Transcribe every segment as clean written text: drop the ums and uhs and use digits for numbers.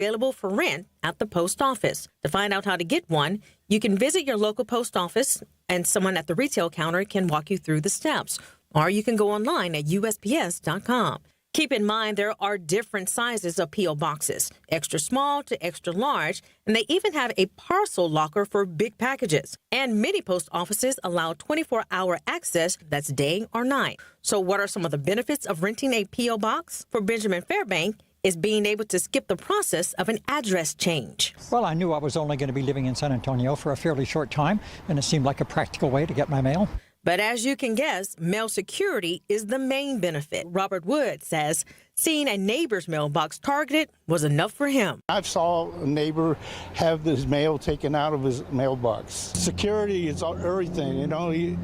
available for rent at the post office. To find out how to get one, you can visit your local post office and someone at the retail counter can walk you through the steps. Or you can go online at USPS.com. Keep in mind there are different sizes of P.O. boxes, extra small to extra large, and they even have a parcel locker for big packages. And many post offices allow 24-hour access, that's day or night. So what are some of the benefits of renting a P.O. box? For Benjamin Fairbank, is being able to skip the process of an address change. Well, I knew I was only going to be living in San Antonio for a fairly short time, and it seemed like a practical way to get my mail. But as you can guess, mail security is the main benefit. Robert Wood says seeing a neighbor's mailbox targeted was enough for him. I saw a neighbor have his mail taken out of his mailbox. Security is everything, you know. You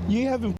haven't.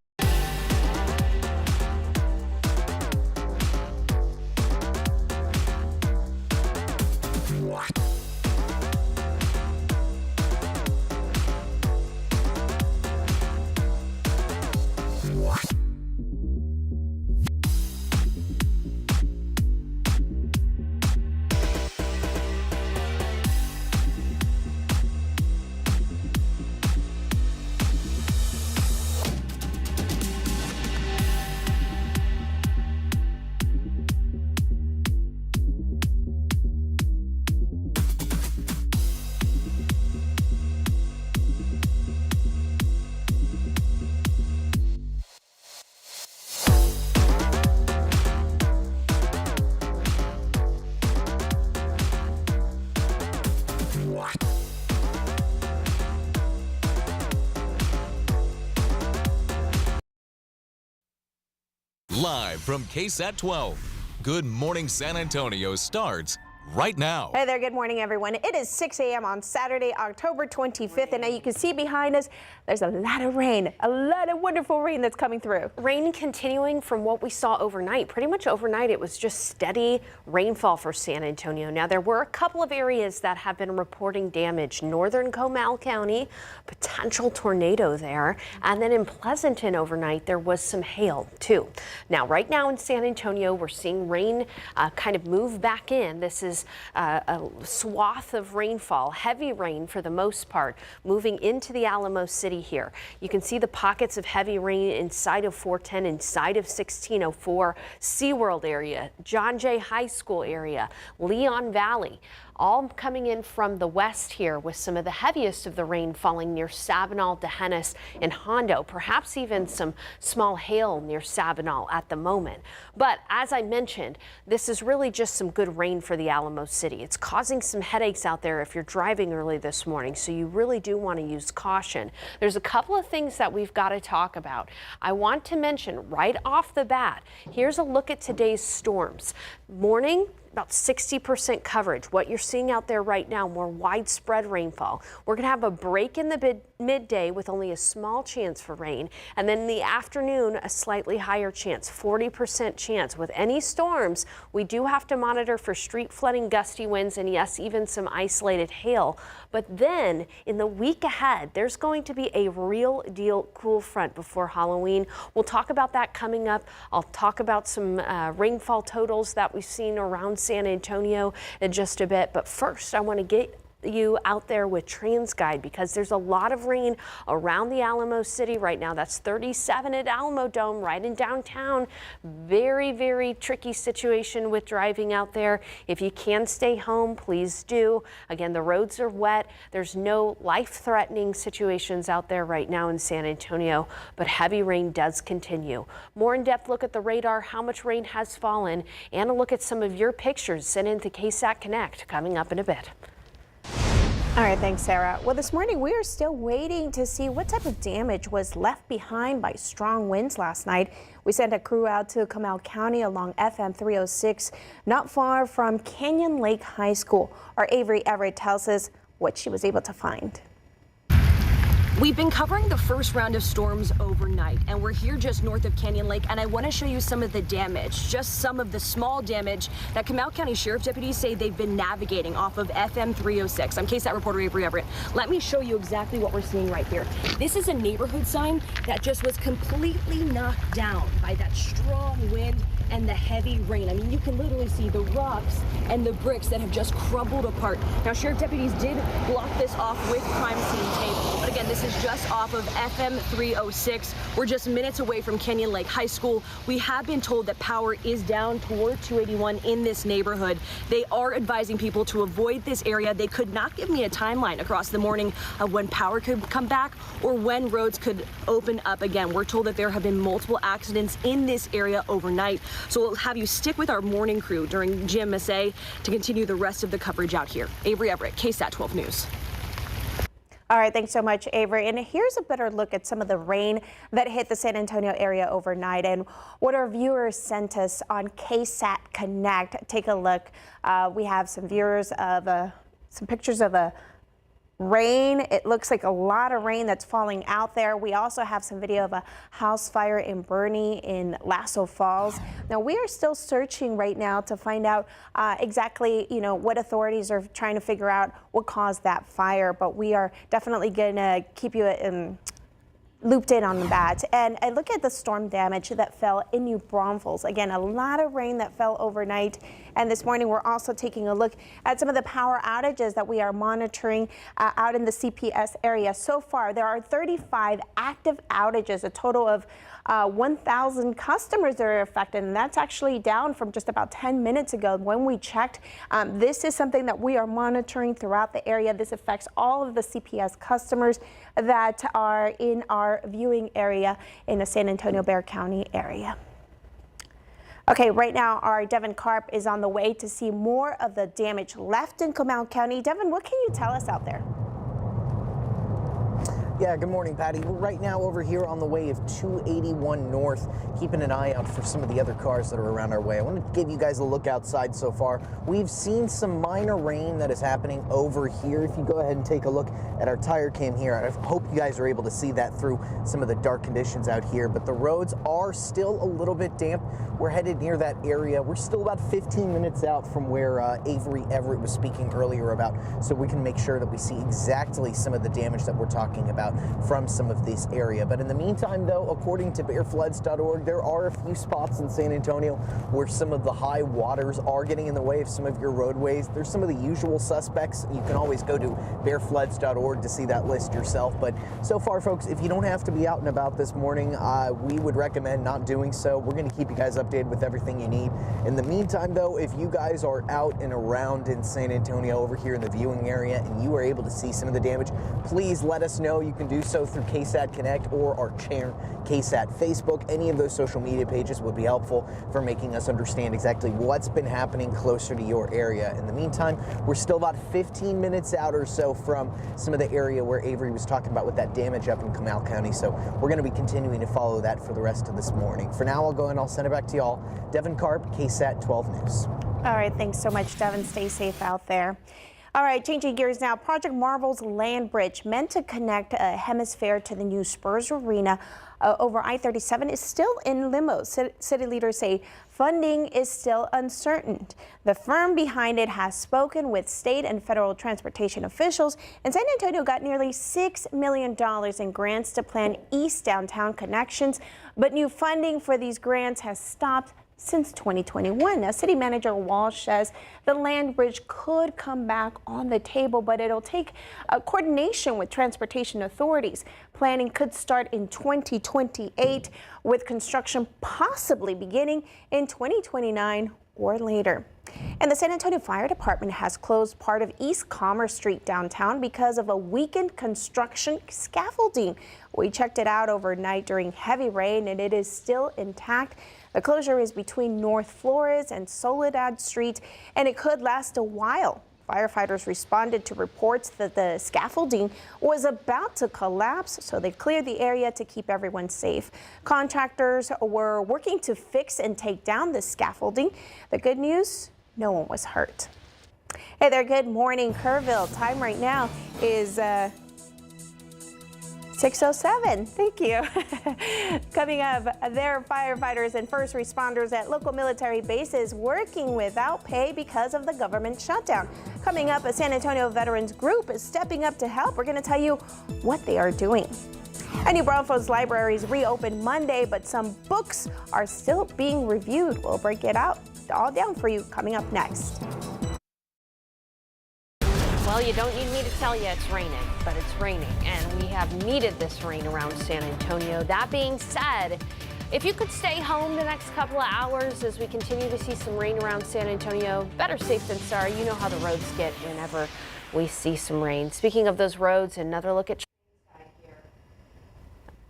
Live from KSAT 12, Good Morning San Antonio starts right now. Hey there, good morning everyone. It is 6 a.m. on Saturday, October 25th, and now you can see behind us, there's a lot of rain, a lot of wonderful rain that's coming through. Rain continuing from what we saw overnight. Pretty much overnight, it was just steady rainfall for San Antonio. Now, there were a couple of areas that have been reporting damage. Northern Comal County, potential tornado there, and then in Pleasanton overnight, there was some hail too. Now, right now in San Antonio, we're seeing rain kind of move back in. This is a swath of rainfall, heavy rain for the most part, moving into the Alamo City here. You can see the pockets of heavy rain inside of 410, inside of 1604, SeaWorld area, John Jay High School area, Leon Valley. All coming in from the west here with some of the heaviest of the rain falling near Sabinal, Dehennis, and Hondo, perhaps even some small hail near Sabinal at the moment. But as I mentioned, this is really just some good rain for the Alamo City. It's causing some headaches out there if you're driving early this morning, so you really do want to use caution. There's a couple of things that we've got to talk about. I want to mention right off the bat, here's a look at today's storms. Morning, about 60% coverage. What you're seeing out there right now, more widespread rainfall. We're going to have a break in the midday with only a small chance for rain. And then in the afternoon, a slightly higher chance, 40% chance. With any storms, we do have to monitor for street flooding, gusty winds, and yes, even some isolated hail. But then in the week ahead, there's going to be a real deal cool front before Halloween. We'll talk about that coming up. I'll talk about some rainfall totals that we've seen around San Antonio in just a bit. But first, I want to get you out there with TransGuide because there's a lot of rain around the Alamo City right now. That's 37 at Alamo Dome right in downtown. Very, very tricky situation with driving out there. If you can stay home, please do. Again, the roads are wet. There's no life-threatening situations out there right now in San Antonio, but heavy rain does continue. More in-depth look at the radar, how much rain has fallen, and a look at some of your pictures sent into KSAT Connect coming up in a bit. All right, thanks, Sarah. Well, this morning we are still waiting to see what type of damage was left behind by strong winds last night. We sent a crew out to Comal County along FM 306, not far from Canyon Lake High School. Our Avery Everett tells us what she was able to find. We've been covering the first round of storms overnight, and we're here just north of Canyon Lake, and I want to show you some of the damage, just some of the small damage that Comal County Sheriff deputies say they've been navigating off of FM 306. I'm KSAT reporter Avery Everett. Let me show you exactly what we're seeing right here. This is a neighborhood sign that just was completely knocked down by that strong wind and the heavy rain. I mean, you can literally see the rocks and the bricks that have just crumbled apart. Now, sheriff deputies did block this off with crime scene tape, but again, this is just off of FM 306. We're just minutes away from Canyon Lake High School. We have been told that power is down toward 281 in this neighborhood. They are advising people to avoid this area. They could not give me a timeline across the morning of when power could come back or when roads could open up again. We're told that there have been multiple accidents in this area overnight, so we'll have you stick with our morning crew during GMSA to continue the rest of the coverage out here. Avery Everett, KSAT 12 News. All right, thanks so much, Avery. And here's a better look at some of the rain that hit the San Antonio area overnight and what our viewers sent us on KSAT Connect. Take a look. We have some viewers of some pictures of a rain. It looks like a lot of rain that's falling out there. We also have some video of a house fire in Bernie in Lasso Falls. Now, we are still searching right now to find out exactly, what authorities are trying to figure out what caused that fire, but we are definitely going to keep you looped in on that. And look at the storm damage that fell in New Braunfels. Again, a lot of rain that fell overnight. And this morning, we're also taking a look at some of the power outages that we are monitoring out in the CPS area. So far, there are 35 active outages, a total of 1,000 customers that are affected, and that's actually down from just about 10 minutes ago when we checked. This is something that we are monitoring throughout the area. This affects all of the CPS customers that are in our viewing area in the San Antonio Bexar County area. Okay, right now our Devin Karp is on the way to see more of the damage left in Comal County. Devin, what can you tell us out there? Yeah, good morning, Patty. We're right now over here on the way of 281 North, keeping an eye out for some of the other cars that are around our way. I want to give you guys a look outside so far. We've seen some minor rain that is happening over here. If you go ahead and take a look at our tire cam here, I hope you guys are able to see that through some of the dark conditions out here, but the roads are still a little bit damp. We're headed near that area. We're still about 15 minutes out from where Avery Everett was speaking earlier about, so we can make sure that we see exactly some of the damage that we're talking about from some of this area. But in the meantime, though, according to bearfloods.org, there are a few spots in San Antonio where some of the high waters are getting in the way of some of your roadways. There's some of the usual suspects. You can always go to bearfloods.org to see that list yourself. But so far, folks, if you don't have to be out and about this morning, we would recommend not doing so. We're going to keep you guys updated with everything you need. In the meantime, though, if you guys are out and around in San Antonio over here in the viewing area and you are able to see some of the damage, please let us know. You can do so through KSAT Connect or our KSAT Facebook. Any of those social media pages would be helpful for making us understand exactly what's been happening closer to your area. In the meantime, we're still about 15 minutes out or so from some of the area where Avery was talking about with that damage up in Comal County. So we're going to be continuing to follow that for the rest of this morning. For now, I'll go and I'll send it back to y'all. Devin Karp, KSAT 12 News. All right, thanks so much, Devin. Stay safe out there. All right, changing gears now. Project Marvel's land bridge, meant to connect a hemisphere to the new Spurs Arena over I-37, is still in limbo. City leaders say funding is still uncertain. The firm behind it has spoken with state and federal transportation officials, and San Antonio got nearly $6 million in grants to plan east downtown connections, but new funding for these grants has stopped since 2021. Now, City Manager Walsh says the land bridge could come back on the table, but it'll take coordination with transportation authorities. Planning could start in 2028, with construction possibly beginning in 2029 or later. And the San Antonio Fire Department has closed part of East Commerce Street downtown because of a weakened construction scaffolding. We checked it out overnight during heavy rain, and it is still intact. The closure is between North Flores and Soledad Street, and it could last a while. Firefighters responded to reports that the scaffolding was about to collapse, so they cleared the area to keep everyone safe. Contractors were working to fix and take down the scaffolding. The good news, no one was hurt. Hey there, good morning, Kerrville. Time right now is 6:07. Thank you. Coming up, there are firefighters and first responders at local military bases working without pay because of the government shutdown. Coming up, a San Antonio veterans group is stepping up to help. We're going to tell you what they are doing. And New Braunfels libraries reopened Monday, but some books are still being reviewed. We'll break it all down for you coming up next. Well, you don't need me to tell you it's raining, but it's raining, and we have needed this rain around San Antonio. That being said, if you could stay home the next couple of hours as we continue to see some rain around San Antonio, better safe than sorry. You know how the roads get whenever we see some rain. Speaking of those roads, another look at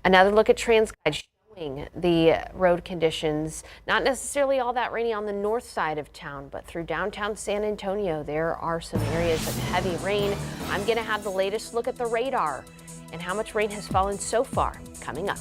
TransGuide showing the road conditions. Not necessarily all that rainy on the north side of town, but through downtown San Antonio, there are some areas of heavy rain. I'm going to have the latest look at the radar and how much rain has fallen so far coming up.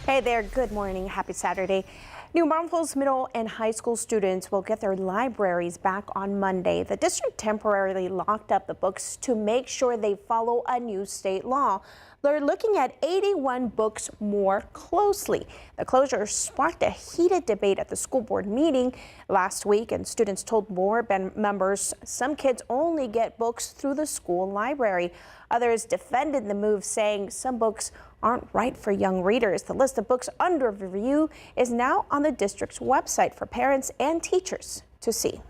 Hey there, good morning, happy Saturday. New Braunfels middle and high school students will get their libraries back on Monday. The district temporarily locked up the books to make sure they follow a new state law. They're looking at 81 books more closely. The closure sparked a heated debate at the school board meeting last week, and students told board members some kids only get books through the school library. Others defended the move, saying some books aren't right for young readers. The list of books under review is now on the district's website for parents and teachers to see.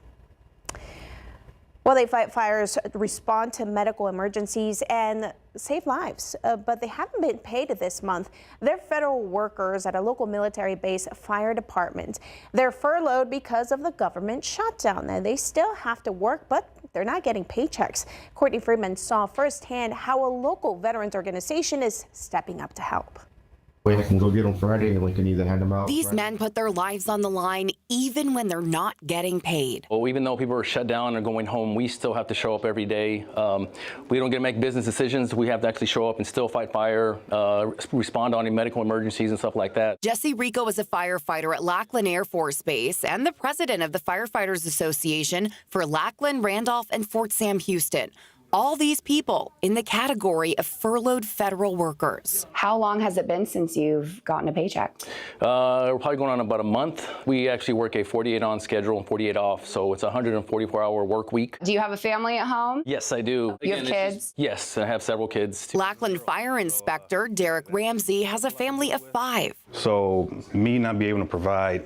Well, they fight fires, respond to medical emergencies, and save lives, but they haven't been paid this month. They're federal workers at a local military base fire department. They're furloughed because of the government shutdown. Now, they still have to work, but they're not getting paychecks. Courtney Friedman saw firsthand how a local veterans organization is stepping up to help. We can go get them Friday and we can either hand them out. These men put their lives on the line even when they're not getting paid. Well, even though people are shut down and going home, we still have to show up every day. We don't get to make business decisions. We have to actually show up and still fight fire, respond to any medical emergencies and stuff like that. Jesse Rico is a firefighter at Lackland Air Force Base and the president of the Firefighters Association for Lackland, Randolph, and Fort Sam Houston. All these people in the category of furloughed federal workers. How long has it been since you've gotten a paycheck? We're probably going on about a month. We actually work a 48 on schedule and 48 off, so it's a 144-hour work week. Do you have a family at home? Yes, I do. You have kids? Yes, I have several kids too. Lackland Fire Inspector Derek Ramsey has a family of 5. So me not be able to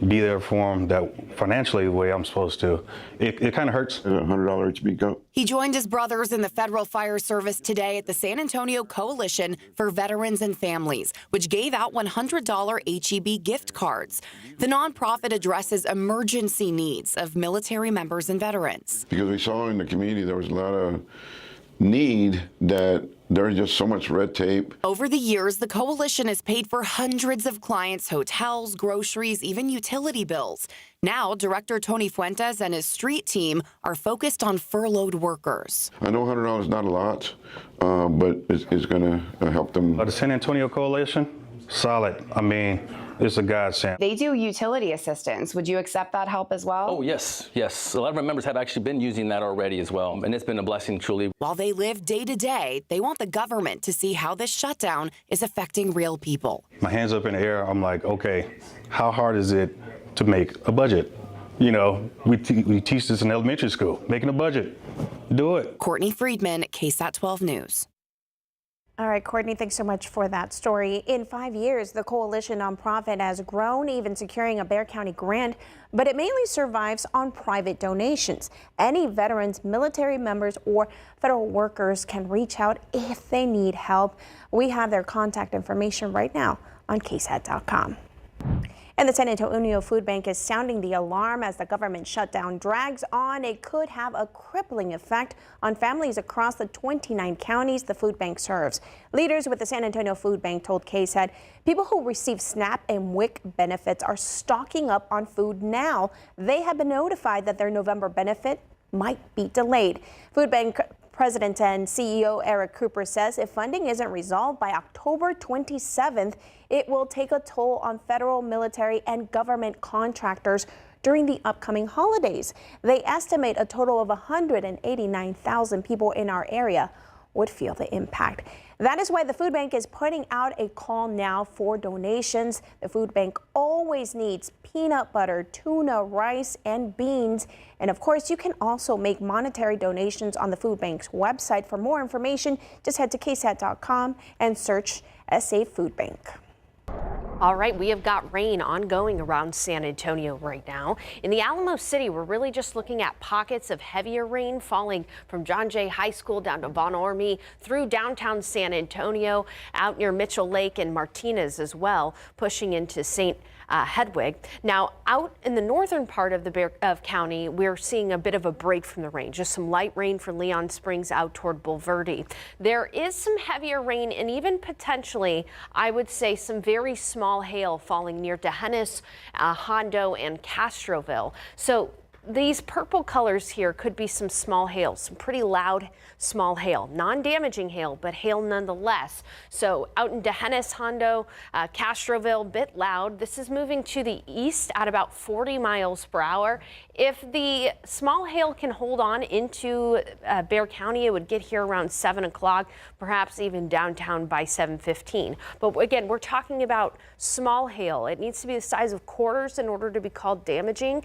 be there for them that financially the way I'm supposed to, it kind of hurts. $100 each week up. He joined his brothers in the Federal Fire Service today at the San Antonio Coalition for Veterans and Families, which gave out $100 HEB gift cards. The nonprofit addresses emergency needs of military members and veterans. Because we saw in the community there was a lot of need that there's just so much red tape. Over the years, the coalition has paid for hundreds of clients' hotels, groceries, even utility bills. Now, Director Tony Fuentes and his street team are focused on furloughed workers. I know $100 is not a lot, but it's going to help them. The San Antonio Coalition, solid. I mean, it's a godsend. They do utility assistance. Would you accept that help as well? Oh, yes, yes. A lot of our members have actually been using that already as well, and it's been a blessing, truly. While they live day to day, they want the government to see how this shutdown is affecting real people. My hands up in the air, I'm like, okay, how hard is it to make a budget? You know, we teach this in elementary school, making a budget. Do it. Courtney Friedman, KSAT 12 News. All right, Courtney, thanks so much for that story. In 5 years, the coalition nonprofit has grown, even securing a Bexar County grant, but it mainly survives on private donations. Any veterans, military members, or federal workers can reach out if they need help. We have their contact information right now on KSAT.com. And the San Antonio Food Bank is sounding the alarm as the government shutdown drags on. It could have a crippling effect on families across the 29 counties the food bank serves. Leaders with the San Antonio Food Bank told KSAT people who receive SNAP and WIC benefits are stocking up on food now. They have been notified that their November benefit might be delayed. Food Bank President and CEO Eric Cooper says if funding isn't resolved by October 27th, it will take a toll on federal, military, and government contractors during the upcoming holidays. They estimate a total of 189,000 people in our area would feel the impact. That is why the food bank is putting out a call now for donations. The food bank always needs peanut butter, tuna, rice, and beans. And of course, you can also make monetary donations on the food bank's website. For more information, just head to KSAT.com and search SA Food Bank. All right, we have got rain ongoing around San Antonio right now. In the Alamo City, we're really just looking at pockets of heavier rain falling from John Jay High School down to Von Ormy through downtown San Antonio, out near Mitchell Lake and Martinez as well, pushing into St. Hedwig. Now, out in the northern part of the county, we're seeing a bit of a break from the rain. Just some light rain from Leon Springs out toward Bulverde. There is some heavier rain and even potentially, I would say, some very small hail falling near Dehennis, Hondo, and Castroville. So these purple colors here could be some small hail, some pretty loud small hail, non-damaging hail, but hail nonetheless. So out in Dehennis, Hondo, Castroville, bit loud. This is moving to the east at about 40 miles per hour. If the small hail can hold on into Bexar County, it would get here around 7 o'clock, perhaps even downtown by 7:15. But again, we're talking about small hail. It needs to be the size of quarters in order to be called damaging,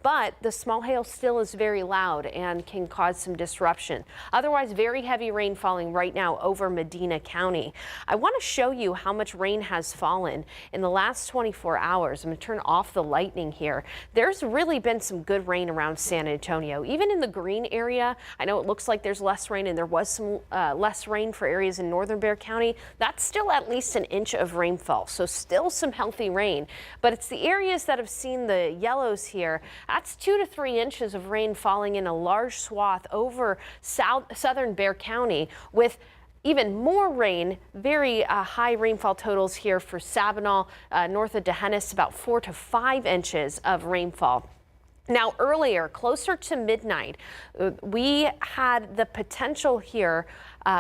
but the small hail still is very loud and can cause some disruption. Otherwise, very heavy rain falling right now over Medina County. I want to show you how much rain has fallen in the last 24 hours. I'm going to turn off the lightning here. There's really been some good rain around San Antonio, even in the green area. I know it looks like there's less rain, and there was some less rain for areas in northern Bexar County. That's still at least an inch of rainfall, so still some healthy rain. But it's the areas that have seen the yellows here. That's 2 to 3 inches of rain falling in a large swath over southern Bexar County, with even more rain, very high rainfall totals here for Sabinal, north of Dehennis, about 4 to 5 inches of rainfall. Now, earlier, closer to midnight, we had the potential here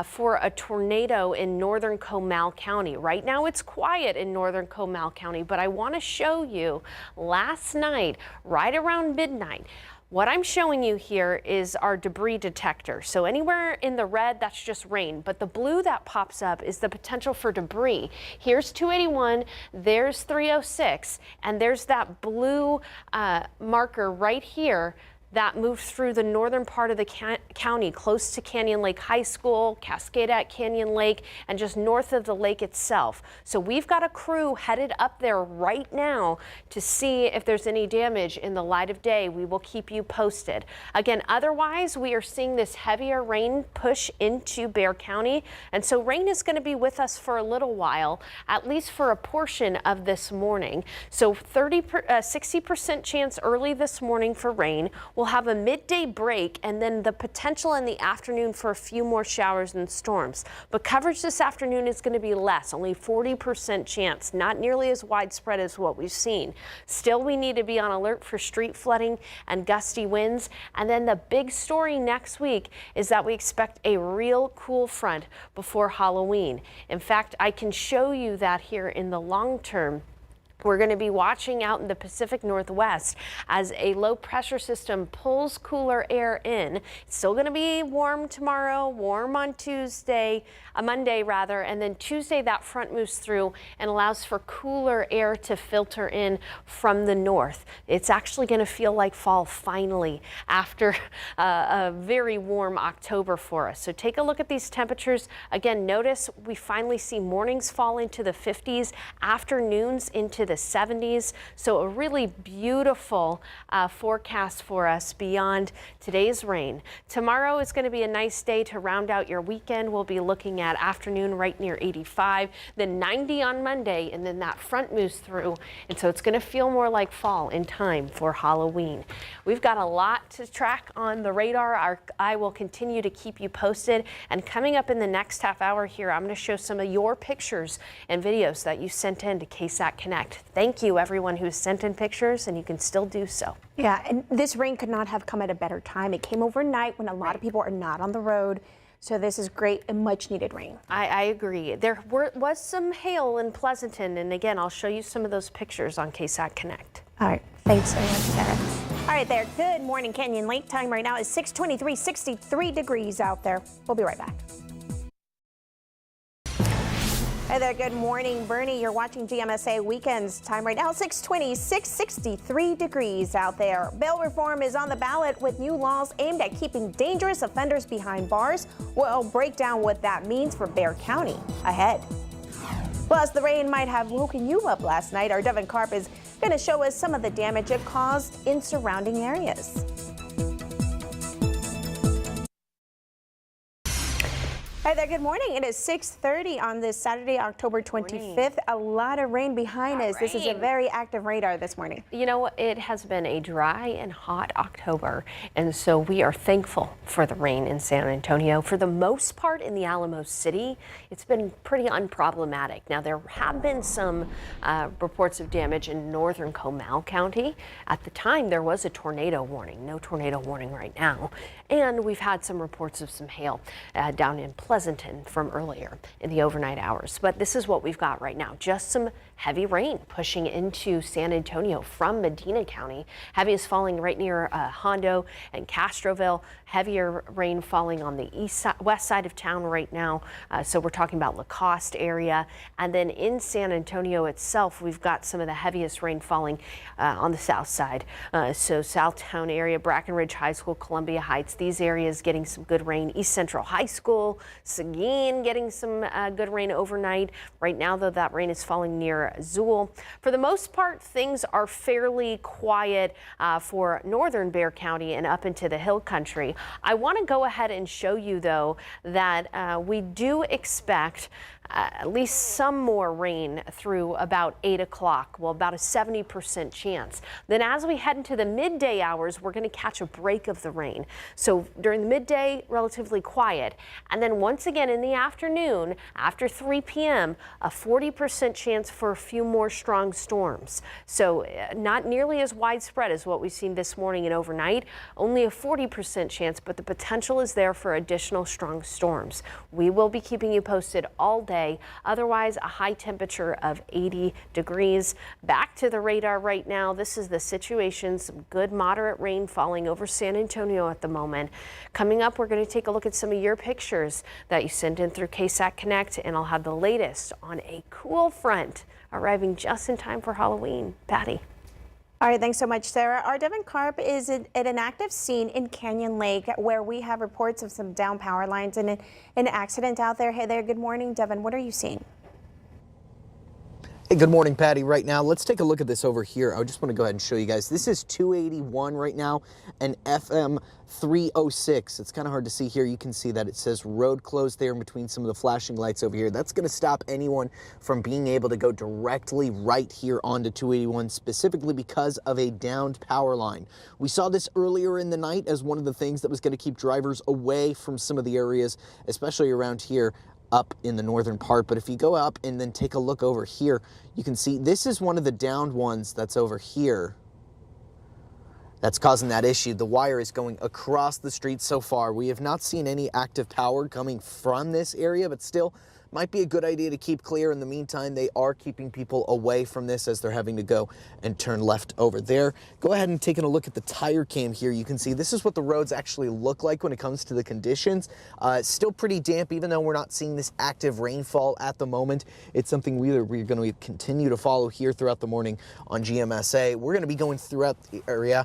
for a tornado in northern Comal County. Right now, it's quiet in northern Comal County, but I want to show you last night, right around midnight. What I'm showing you here is our debris detector. So anywhere in the red, that's just rain, but the blue that pops up is the potential for debris. Here's 281, there's 306, and there's that blue marker right here that moved through the northern part of the county, close to Canyon Lake High School, Cascade at Canyon Lake, and just north of the lake itself. So we've got a crew headed up there right now to see if there's any damage in the light of day. We will keep you posted. Again, otherwise, we are seeing this heavier rain push into Bexar County, and so rain is going to be with us for a little while, at least for a portion of this morning. So 60% chance early this morning for rain. We'll have a midday break and then the potential in the afternoon for a few more showers and storms. But coverage this afternoon is going to be less, only 40% chance, not nearly as widespread as what we've seen. Still, we need to be on alert for street flooding and gusty winds. And then the big story next week is that we expect a real cool front before Halloween. In fact, I can show you that here in the long term. We're going to be watching out in the Pacific Northwest as a low pressure system pulls cooler air in. It's still going to be warm tomorrow, warm on Monday rather, and then Tuesday that front moves through and allows for cooler air to filter in from the north. It's actually going to feel like fall finally after a very warm October for us. So take a look at these temperatures. Again, notice we finally see mornings fall into the 50s, afternoons into the 70s. So a really beautiful forecast for us beyond today's rain. Tomorrow is going to be a nice day to round out your weekend. We'll be looking at afternoon right near 85, then 90 on Monday, and then that front moves through. And so it's going to feel more like fall in time for Halloween. We've got a lot to track on the radar. I will continue to keep you posted. And coming up in the next half hour here, I'm going to show some of your pictures and videos that you sent in to KSAT Connect. Thank you, everyone who's sent in pictures, and you can still do so. Yeah, and this rain could not have come at a better time. It came overnight when a lot of people are not on the road. So this is great and much needed rain. I agree. There was some hail in Pleasanton, and again, I'll show you some of those pictures on KSAT Connect. All right, thanks so much, Sarah. All right there, good morning, Canyon Lake. Time right now is 6:23, 63 degrees out there. We'll be right back. Hey there, good morning. Bernie, you're watching GMSA Weekends. Time right now, 6:20, 63 degrees out there. Bail reform is on the ballot with new laws aimed at keeping dangerous offenders behind bars. We'll break down what that means for Bexar County ahead. Plus, the rain might have woken you up last night. Our Devin Karp is going to show us some of the damage it caused in surrounding areas. Hi there, good morning. It is 6:30 on this Saturday, October 25th. A lot of rain behind us. This is a very active radar this morning. You know, it has been a dry and hot October, and so we are thankful for the rain in San Antonio. For the most part in the Alamo City, it's been pretty unproblematic. Now, there have been some reports of damage in northern Comal County. At the time, there was a tornado warning. No tornado warning right now. And we've had some reports of some hail down in Pleasanton from earlier in the overnight hours. But this is what we've got right now. Just some heavy rain pushing into San Antonio from Medina County. Heaviest falling right near Hondo and Castroville. Heavier rain falling on the west side of town right now. So we're talking about Lacoste area. And then in San Antonio itself, we've got some of the heaviest rain falling on the south side. So Southtown area, Brackenridge High School, Columbia Heights, these areas getting some good rain. East Central High School, Seguin getting some good rain overnight. Right now, though, that rain is falling near Zool. For the most part, things are fairly quiet for northern Bexar County and up into the hill country. I want to go ahead and show you, though, that we do expect at least some more rain through about 8 o'clock. Well, about a 70% chance. Then as we head into the midday hours, we're going to catch a break of the rain. So during the midday, relatively quiet. And then once again in the afternoon, after 3 p.m., a 40% chance for a few more strong storms. So not nearly as widespread as what we've seen this morning and overnight. Only a 40% chance, but the potential is there for additional strong storms. We will be keeping you posted all day. Otherwise, a high temperature of 80 degrees. Back to the radar right now. This is the situation. Some good moderate rain falling over San Antonio at the moment. Coming up, we're going to take a look at some of your pictures that you sent in through KSAT Connect, and I'll have the latest on a cool front arriving just in time for Halloween. Patty. All right, thanks so much, Sarah. Our Devin Karp is at an active scene in Canyon Lake where we have reports of some down power lines and an accident out there. Hey there, good morning, Devin. What are you seeing? Hey, good morning, Patty. Right now, let's take a look at this over here. I just want to go ahead and show you guys. This is 281 right now and FM 306. It's kind of hard to see here. You can see that it says road closed there in between some of the flashing lights over here. That's going to stop anyone from being able to go directly right here onto 281, specifically because of a downed power line. We saw this earlier in the night as one of the things that was going to keep drivers away from some of the areas, especially around here up in the northern part. But if you go up and then take a look over here, you can see this is one of the downed ones that's over here that's causing that issue. The wire is going across the street so far. We have not seen any active power coming from this area, but still might be a good idea to keep clear. In the meantime, they are keeping people away from this as they're having to go and turn left over there. Go ahead and take a look at the tire cam here. You can see this is what the roads actually look like when it comes to the conditions. It's still pretty damp, even though we're not seeing this active rainfall at the moment. It's something we're going to continue to follow here throughout the morning on GMSA. We're going to be going throughout the area,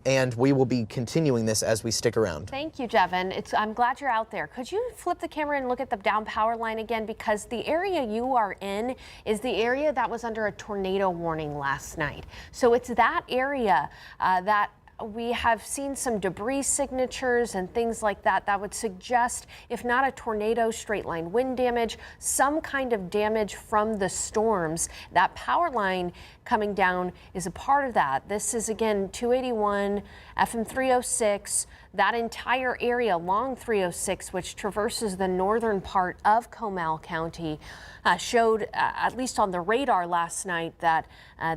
and we will be continuing this as we stick around. Thank you, Devin. I'm glad you're out there. Could you flip the camera and look at the down power line again? Because the area you are in is the area that was under a tornado warning last night. So it's that area that we have seen some debris signatures and things like that that would suggest, if not a tornado, straight line wind damage, some kind of damage from the storms. That power line coming down is a part of that. This is, again, 281, FM 306, that entire area along 306, which traverses the northern part of Comal County, showed, at least on the radar last night, that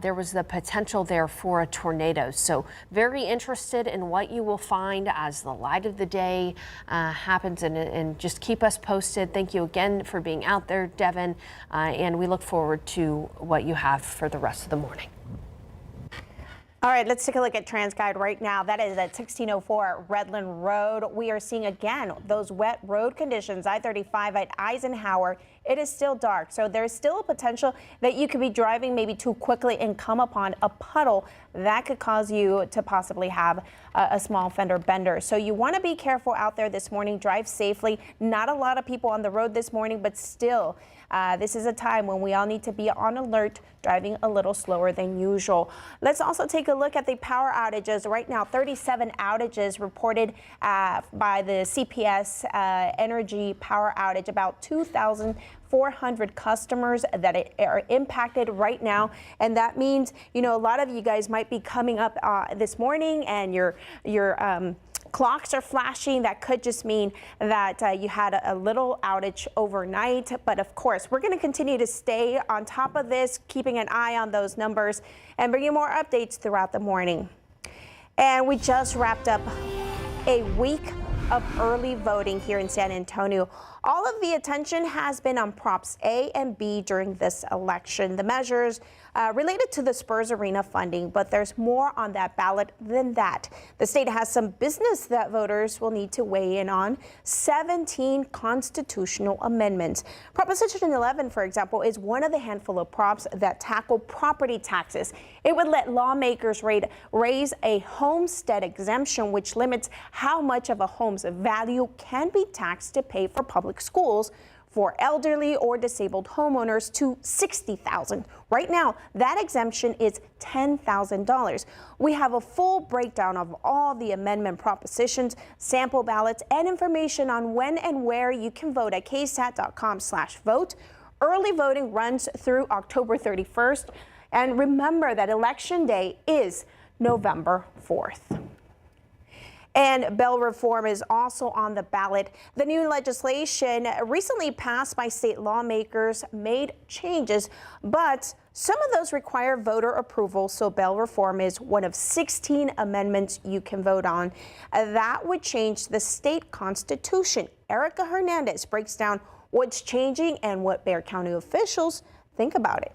there was the potential there for a tornado. So very interested in what you will find as the light of the day happens, and just keep us posted. Thank you again for being out there, Devin, and we look forward to what you have for the rest of the morning. All right, let's take a look at TransGuide right now. That is at 1604 Redland Road. We are seeing again those wet road conditions. I-35 at Eisenhower. It is still dark, so there's still a potential that you could be driving maybe too quickly and come upon a puddle that could cause you to possibly have a small fender bender. So you want to be careful out there this morning. Drive safely. Not a lot of people on the road this morning, but still, this is a time when we all need to be on alert, driving a little slower than usual. Let's also take a look at the power outages. Right now, 37 outages reported by the CPS Energy power outage. About 2,400 customers that are impacted right now. And that means, you know, a lot of you guys might be coming up this morning and your clocks are flashing. That could just mean that you had a little outage overnight. But of course, we're going to continue to stay on top of this, keeping an eye on those numbers and bringing more updates throughout the morning. And we just wrapped up a week of early voting here in San Antonio. All of the attention has been on Props A and B during this election. The measures related to the Spurs Arena funding, but there's more on that ballot than that. The state has some business that voters will need to weigh in on. 17 constitutional amendments. Proposition 11, for example, is one of the handful of props that tackle property taxes. It would let lawmakers raise a homestead exemption, which limits how much of a home's value can be taxed to pay for public schools for elderly or disabled homeowners to $60,000. Right now, that exemption is $10,000. We have a full breakdown of all the amendment propositions, sample ballots, and information on when and where you can vote at ksat.com/vote. Early voting runs through October 31st. And remember that Election Day is November 4th. And bail reform is also on the ballot. The new legislation recently passed by state lawmakers made changes, but some of those require voter approval, so bail reform is one of 16 amendments you can vote on. That would change the state constitution. Erica Hernandez breaks down what's changing and what Bexar County officials think about it.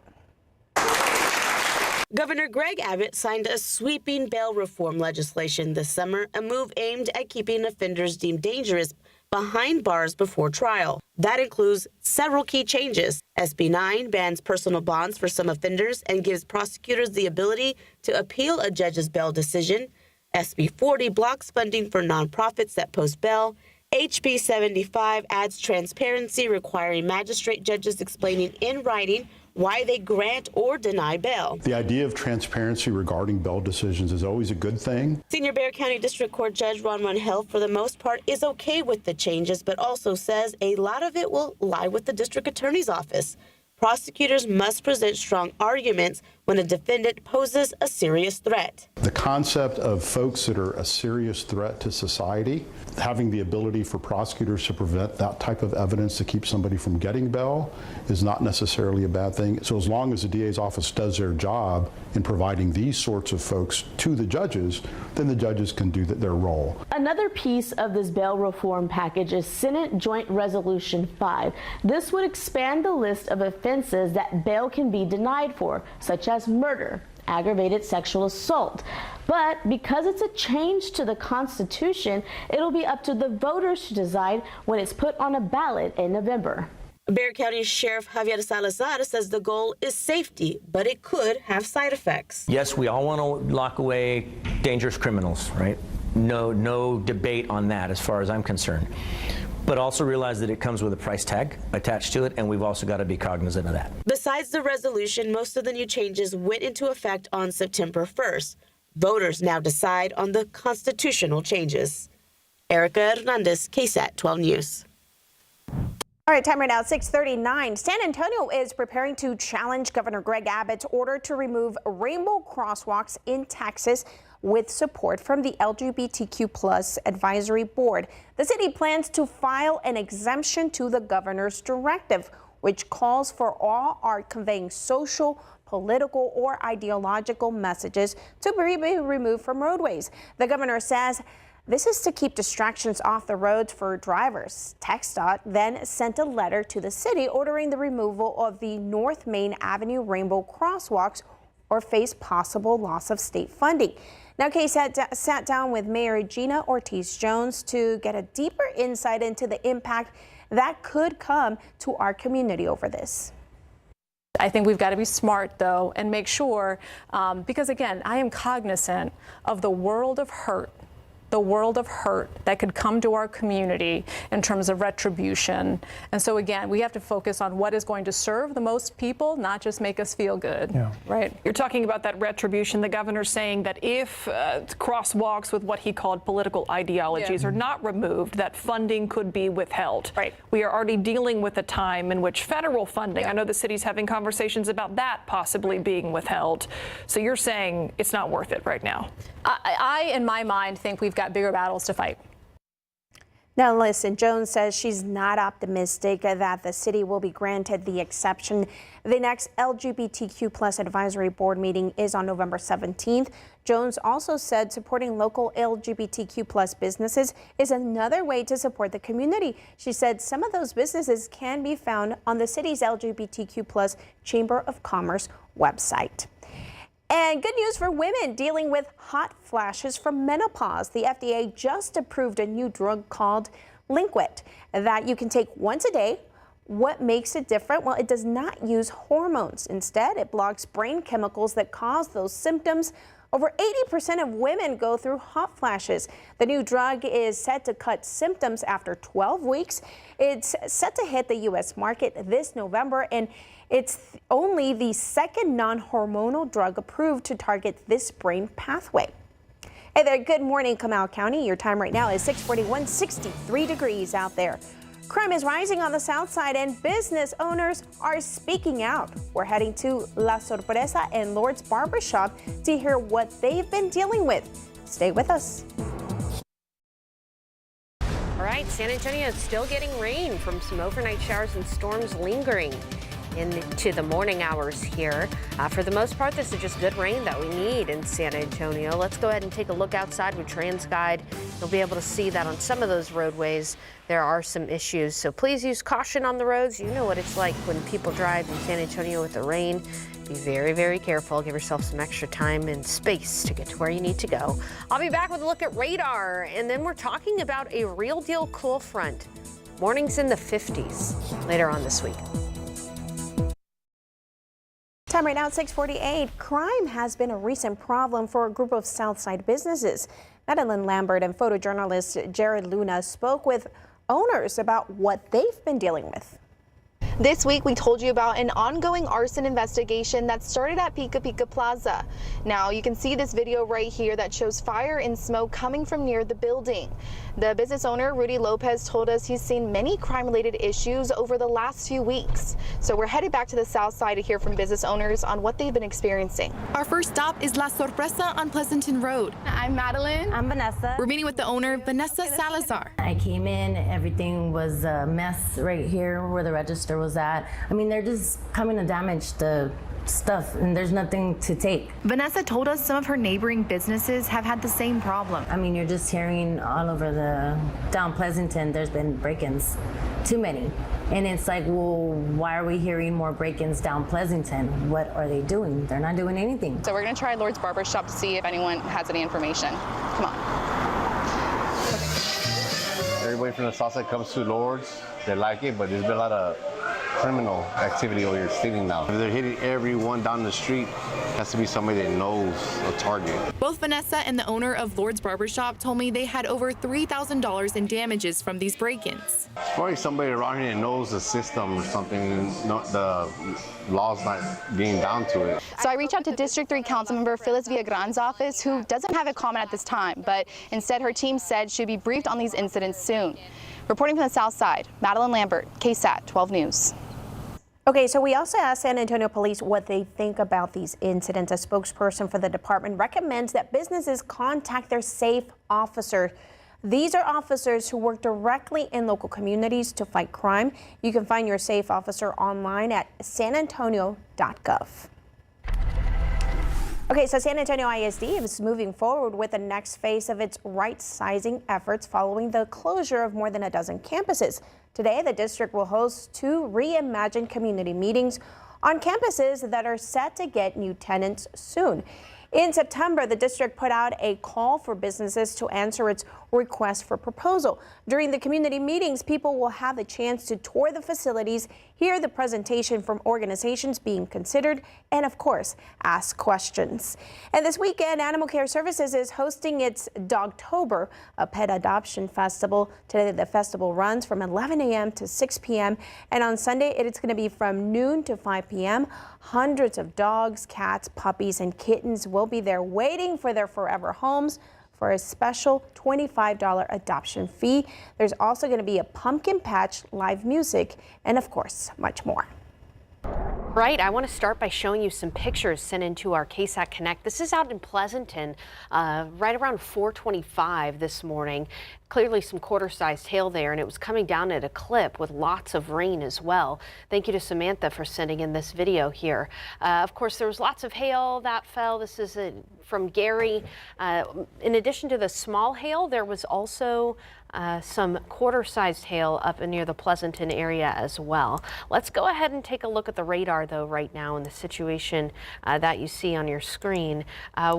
Governor Greg Abbott signed a sweeping bail reform legislation this summer, a move aimed at keeping offenders deemed dangerous behind bars before trial. That includes several key changes. SB 9 bans personal bonds for some offenders and gives prosecutors the ability to appeal a judge's bail decision. SB 40 blocks funding for nonprofits that post bail. HB 75 adds transparency, requiring magistrate judges explaining in writing why they grant or deny bail. The idea of transparency regarding bail decisions is always a good thing. Senior Bexar County District Court Judge Ron Rangel, for the most part, is okay with the changes, but also says a lot of it will lie with the district attorney's office. Prosecutors must present strong arguments when a defendant poses a serious threat. The concept of folks that are a serious threat to society, having the ability for prosecutors to prevent that type of evidence to keep somebody from getting bail is not necessarily a bad thing. So as long as the DA's office does their job in providing these sorts of folks to the judges, then the judges can do their role. Another piece of this bail reform package is Senate Joint Resolution 5. This would expand the list of offenses that bail can be denied for, such as murder, aggravated sexual assault. But because it's a change to the Constitution, it'll be up to the voters to decide when it's put on a ballot in November. Bexar County Sheriff Javier Salazar says the goal is safety, but it could have side effects. Yes, we all want to lock away dangerous criminals, right? No debate on that as far as I'm concerned. But also realize that it comes with a price tag attached to it, and we've also got to be cognizant of that. Besides the resolution, most of the new changes went into effect on September 1st. Voters now decide on the constitutional changes. Erica Hernandez, KSAT 12 News. All right, time right now, 6:39. San Antonio is preparing to challenge Governor Greg Abbott's order to remove rainbow crosswalks in Texas with support from the LGBTQ+ advisory board. The city plans to file an exemption to the governor's directive, which calls for all art conveying social, political, or ideological messages to be removed from roadways. The governor says this is to keep distractions off the roads for drivers. TxDOT then sent a letter to the city ordering the removal of the North Main Avenue rainbow crosswalks or face possible loss of state funding. Now, KSAT sat down with Mayor Gina Ortiz-Jones to get a deeper insight into the impact that could come to our community over this. I think we've got to be smart, though, and make sure, because again, I am cognizant of the world of hurt that could come to our community in terms of retribution. And so again, we have to focus on what is going to serve the most people, not just make us feel good. Yeah. Right. You're talking about that retribution. The governor's saying that if crosswalks with what he called political ideologies are not removed, that funding could be withheld. Right. We are already dealing with a time in which federal funding, I know the city's having conversations about that possibly being withheld. So you're saying it's not worth it right now? I, in my mind, think we've got bigger battles to fight. Now, listen, Jones says she's not optimistic that the city will be granted the exception. The next LGBTQ+ advisory board meeting is on November 17th. Jones also said supporting local LGBTQ+ businesses is another way to support the community. She said some of those businesses can be found on the city's LGBTQ+ Chamber of Commerce website. And good news for women dealing with hot flashes from menopause. The FDA just approved a new drug called Linquit that you can take once a day. What makes it different? Well, it does not use hormones. Instead, it blocks brain chemicals that cause those symptoms. Over 80% of women go through hot flashes. The new drug is set to cut symptoms after 12 weeks. It's set to hit the U.S. market this November, and it's only the second non-hormonal drug approved to target this brain pathway. Hey there, good morning, Comal County. Your time right now is 6:41, 63 degrees out there. Crime is rising on the Southside and business owners are speaking out. We're heading to La Sorpresa and Lord's Barbershop to hear what they've been dealing with. Stay with us. All right, San Antonio is still getting rain from some overnight showers and storms lingering into the morning hours here. For the most part, this is just good rain that we need in San Antonio. Let's go ahead and take a look outside with TransGuide. You'll be able to see that on some of those roadways there are some issues. So please use caution on the roads. You know what it's like when people drive in San Antonio with the rain. Be very, very careful. Give yourself some extra time and space to get to where you need to go. I'll be back with a look at radar, and then we're talking about a real deal cool front. Mornings in the 50s later on this week. Time right now at 6:48. Crime has been a recent problem for a group of Southside businesses. Madeline Lambert and photojournalist Jared Luna spoke with owners about what they've been dealing with. This week, we told you about an ongoing arson investigation that started at Pika Pika Plaza. Now, you can see this video right here that shows fire and smoke coming from near the building. The business owner, Rudy Lopez, told us he's seen many crime-related issues over the last few weeks. So we're headed back to the South Side to hear from business owners on what they've been experiencing. Our first stop is La Sorpresa on Pleasanton Road. I'm Madeline. I'm Vanessa. We're meeting with the owner, Vanessa Salazar. I came in, everything was a mess right here where the register was at. I mean, they're just coming to damage the stuff and there's nothing to take. Vanessa told us some of her neighboring businesses have had the same problem. I mean, you're just hearing all over down Pleasanton, there's been break-ins, too many. And it's like, well, why are we hearing more break-ins down Pleasanton? What are they doing? They're not doing anything. So we're gonna try Lord's Barbershop to see if anyone has any information. Come on. Everybody from the Southside comes to Lord's. They like it, but there's been a lot of criminal activity over here, stealing now. If they're hitting everyone down the street, it has to be somebody that knows a target. Both Vanessa and the owner of Lord's Barbershop told me they had over $3,000 in damages from these break-ins. It's probably somebody around here that knows the system or something, the law's not getting down to it. So I reached out to District 3 Councilmember Phyllis Villagran's office, who doesn't have a comment at this time, but instead her team said she'd be briefed on these incidents soon. Reporting from the South Side, Madeline Lambert, KSAT 12 News. Okay, so we also asked San Antonio Police what they think about these incidents. A spokesperson for the department recommends that businesses contact their SAFE officer. These are officers who work directly in local communities to fight crime. You can find your SAFE officer online at sanantonio.gov. Okay, so San Antonio ISD is moving forward with the next phase of its right-sizing efforts following the closure of more than a dozen campuses. Today, the district will host 2 reimagined community meetings on campuses that are set to get new tenants soon. In September, the district put out a call for businesses to answer its request for proposal. During the community meetings, people will have a chance to tour the facilities, hear the presentation from organizations being considered, and of course, ask questions. And this weekend, Animal Care Services is hosting its Dogtober, a pet adoption festival. Today, the festival runs from 11 a.m. to 6 p.m. And on Sunday, it's going to be from noon to 5 p.m. Hundreds of dogs, cats, puppies, and kittens will be there waiting for their forever homes for a special $25 adoption fee. There's also going to be a pumpkin patch, live music, and of course, much more. Right, I want to start by showing you some pictures sent into our KSAT Connect. This is out in Pleasanton, right around 4:25 this morning. Clearly some quarter-sized hail there, and it was coming down at a clip with lots of rain as well. Thank you to Samantha for sending in this video here. Of course, there was lots of hail that fell. This is from Gary. In addition to the small hail, there was also some quarter-sized hail up near the Pleasanton area as well. Let's go ahead and take a look at the radar though right now in the situation that you see on your screen.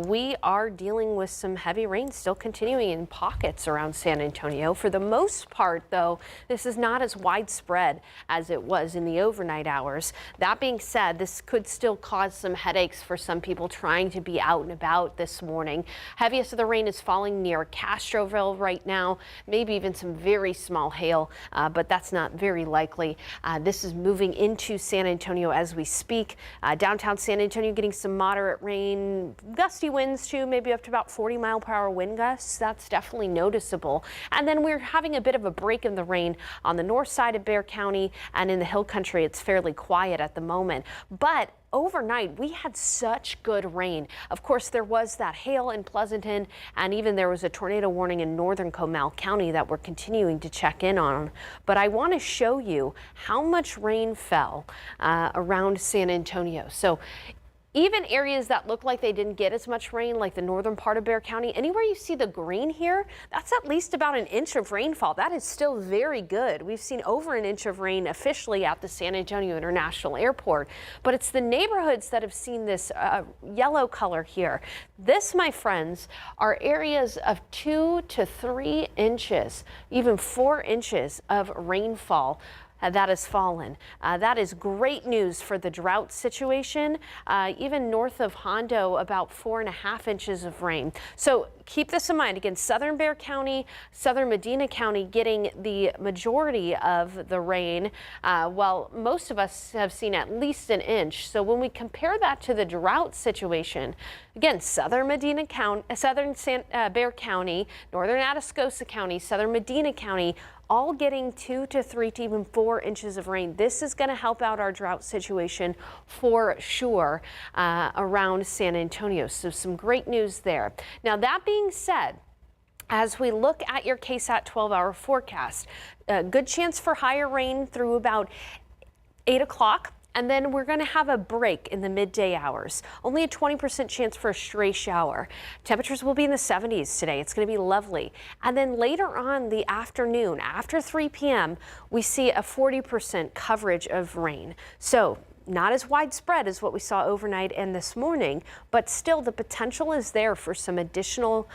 We are dealing with some heavy rain still continuing in pockets around San Antonio. For the most part though, this is not as widespread as it was in the overnight hours. That being said, this could still cause some headaches for some people trying to be out and about this morning. Heaviest of the rain is falling near Castroville right now. Maybe even some very small hail, but that's not very likely. This is moving into San Antonio as we speak. Downtown San Antonio getting some moderate rain, gusty winds too, maybe up to about 40-mile-per-hour wind gusts. That's definitely noticeable. And then we're having a bit of a break in the rain on the north side of Bexar County, and in the hill country it's fairly quiet at the moment. But overnight, we had such good rain. Of course, there was that hail in Pleasanton, and even there was a tornado warning in northern Comal County that we're continuing to check in on. But I want to show you how much rain fell around San Antonio. So even areas that look like they didn't get as much rain, like the northern part of Bexar County, anywhere you see the green here, that's at least about an inch of rainfall. That is still very good. We've seen over an inch of rain officially at the San Antonio International Airport, but it's the neighborhoods that have seen this yellow color here. This, my friends, are areas of 2 to 3 inches, even 4 inches of rainfall that has fallen. That is great news for the drought situation. Even north of Hondo, about 4.5 inches of rain. So keep this in mind. Again, southern Bexar County, southern Medina County getting the majority of the rain, while most of us have seen at least an inch. So when we compare that to the drought situation, again, southern Medina County, southern Bexar County, northern Atascosa County, southern Medina County, all getting 2 to 3 to even 4 inches of rain. This is going to help out our drought situation for sure around San Antonio. So some great news there. Now, that being said, as we look at your KSAT 12-hour forecast, a good chance for higher rain through about 8 o'clock. And then we're going to have a break in the midday hours. Only a 20% chance for a stray shower. Temperatures will be in the 70s today. It's going to be lovely. And then later on the afternoon, after 3 p.m., we see a 40% coverage of rain. So not as widespread as what we saw overnight and this morning, but still the potential is there for some additional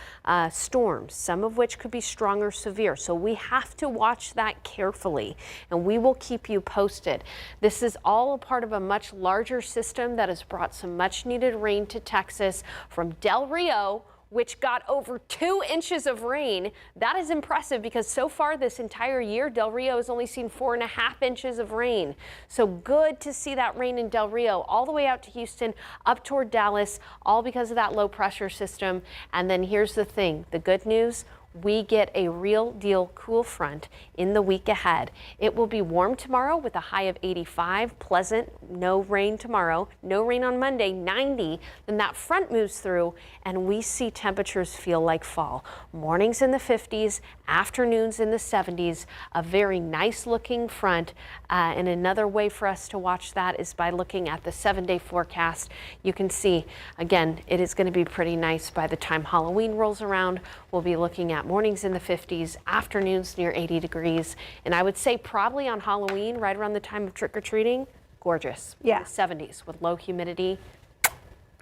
storms, some of which could be strong or severe. So we have to watch that carefully, and we will keep you posted. This is all a part of a much larger system that has brought some much needed rain to Texas from Del Rio, which got over 2 inches of rain. That is impressive because so far this entire year, Del Rio has only seen 4.5 inches of rain. So good to see that rain in Del Rio, all the way out to Houston, up toward Dallas, all because of that low pressure system. And then here's the thing, the good news, we get a real deal cool front in the week ahead. It will be warm tomorrow with a high of 85, pleasant, no rain tomorrow, no rain on Monday, 90. Then that front moves through and we see temperatures feel like fall. Mornings in the 50s, afternoons in the 70s, a very nice looking front. And another way for us to watch that is by looking at the 7-day forecast. You can see, again, it is going to be pretty nice by the time Halloween rolls around. We'll be looking at mornings in the 50s, afternoons near 80 degrees. And I would say probably on Halloween, right around the time of trick-or-treating, gorgeous. Yeah. In the 70s with low humidity.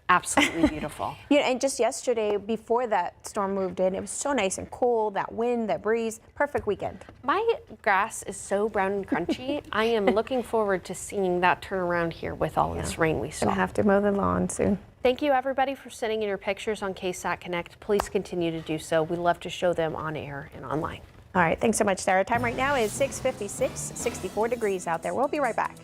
Absolutely beautiful. And just yesterday, before that storm moved in, it was so nice and cool, that wind, that breeze, perfect weekend. My grass is so brown and crunchy. I am looking forward to seeing that turn around here with all this rain we saw. Gonna have to mow the lawn soon. Thank you everybody for sending in your pictures on KSAT Connect. Please continue to do so. We love to show them on air and online. All right, thanks so much, Sarah. Time right now is 6:56, 64 degrees out there. We'll be right back.